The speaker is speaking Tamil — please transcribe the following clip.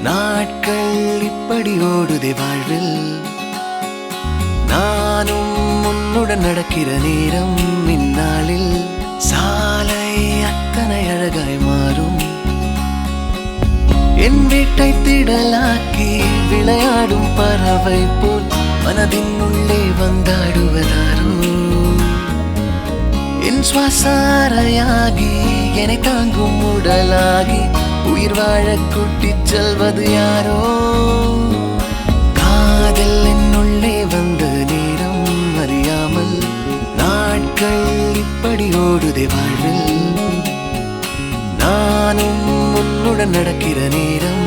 நாட்கள் இப்படி ஓடுதே வாழ்வில் நானும் உன்னுடன் நடக்கிற நேரம் இந்நாளில் சாலை அத்தனை அழகாய் மாறும் என் வீட்டை திடலாக்கி விளையாடும் பறவை போல் மனதின் உள்ளே வந்தாடுவதாரோ என் சுவாசாரையாகி என்னை தாங்கும் உடலாகி உயிர் வாழ கூட்டிச் செல்வது யாரோ காதல் என்னுள்ளே வந்த நேரம் அறியாமல் நாட்கள் இப்படி ஓடுதே வாழ்வில் நானும் உன்னுடன் நடக்கிற நேரம்